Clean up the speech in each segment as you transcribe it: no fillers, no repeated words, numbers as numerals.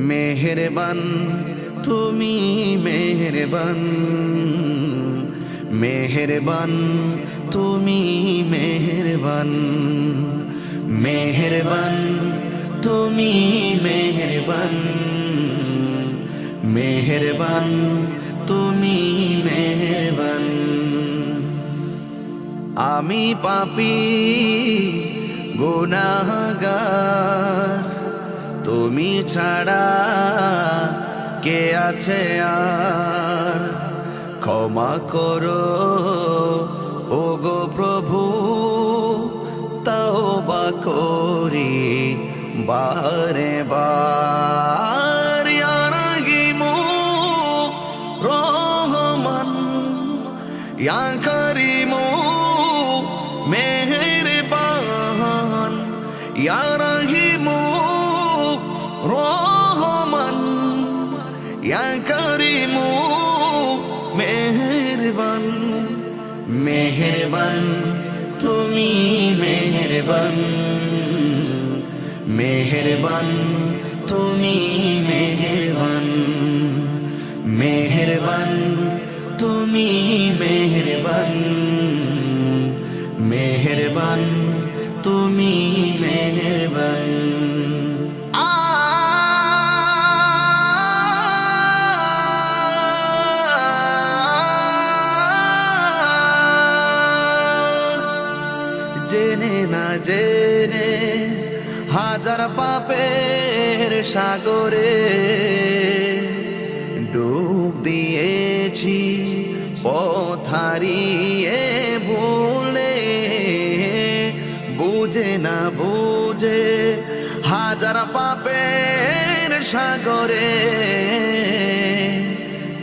মেহেরবান তুমি মেহেরবান, মেহেরবান তুমি মেহেরবান, মেহেরবান তুমি মেহেরবান, মেহেরবান তুমি মেহেরবান। আমি পাপী গুনাহগার, তুমি ছাড়া কে আছে আর? ক্ষমা করো ওগো প্রভু, তওবা করি বারে বার। ইয়া রাহিমু রহমান, ইয়া করিমু মেহেরবান, ইয়া রাহিমু রহমান, ইয়া করিমু মেহেরবান। মেহেরবান তুমি মেহেরবান, মেহেরবান তুমি মেহেরবান, মেহেরবান তুমি মেহেরবান, মেহেরবান তুমি মেহেরবান। জেনে না জেনে হাজার পাপের সাগরে ডুব দিয়েছি, পথ হারিয়ে ভুলে। বুঝে না বুঝে হাজার পাপের সাগরে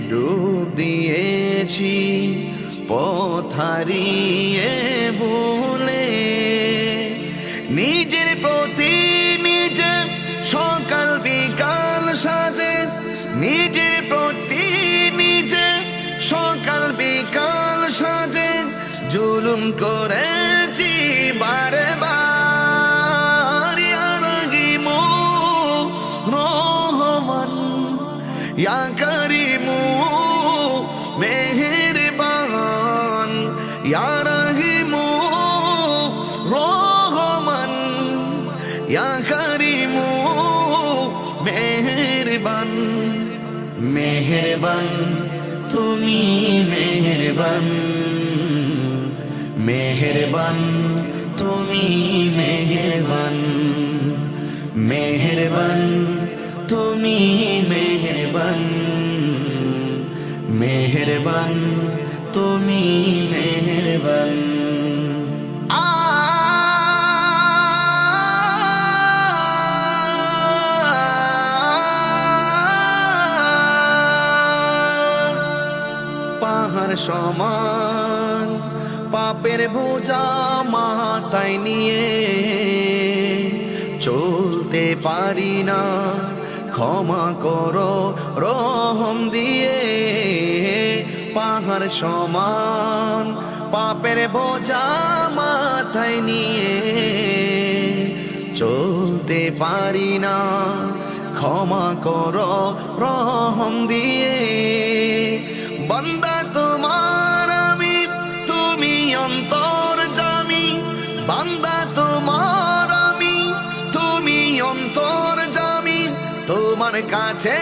ডুব দিয়েছি, পথ হারিয়ে ভুলে। নিজের প্রতি নিজে সকাল বিকাল সাজে, নিজের প্রতি নিজে সকাল বিকাল সাজে জুলুম করেছি বারে বার। ইয়া রাহিমু রহমান, ইয়া করিমু মেহেরবান, ইয়া রাহিমু রহমান, ইয়া করিমু মেহেরবান। মেহেরবান তুমি মেহেরবান, মেহেরবান তুমি মেহেরবান, মেহেরবান তুমি মেহেরবান, মেহেরবান তুমি মেহেরবান। পাহাড় সমান পাপের বোঝা মাথায় নিয়ে চলতে পারি না, ক্ষমা করো রহম দিয়ে। পাহাড় সমান পাপের বোঝা মাথায় নিয়ে চলতে পারি না, ক্ষমা করো রহম দিয়ে। বান্দা তোমার আমি, তুমি অন্তর্যামী। বান্দা তোমার আমি, তুমি অন্তর্যামী। তোমার কাছে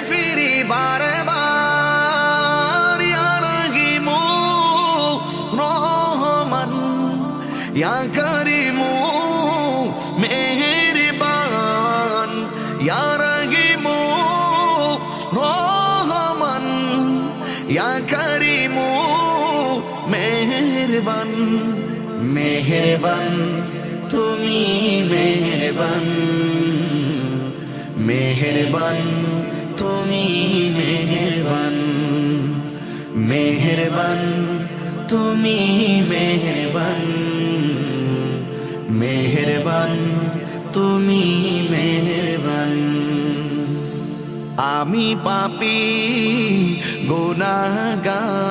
ফিরি বারে বার। ইয়া রাহিমু রহমান, ইয়া করিমু মেহেরবান, ইয়া রাহিমু রহমান, ইয়া করিমু মেহেরবান। মেহেরবান তুমি মেহেরবান, মেহেরবান তুমি মেহেরবান, মেহেরবান তুমি মেহেরবান, মেহেরবান তুমি মেহেরবান। আমি পাপী গুনাহগার।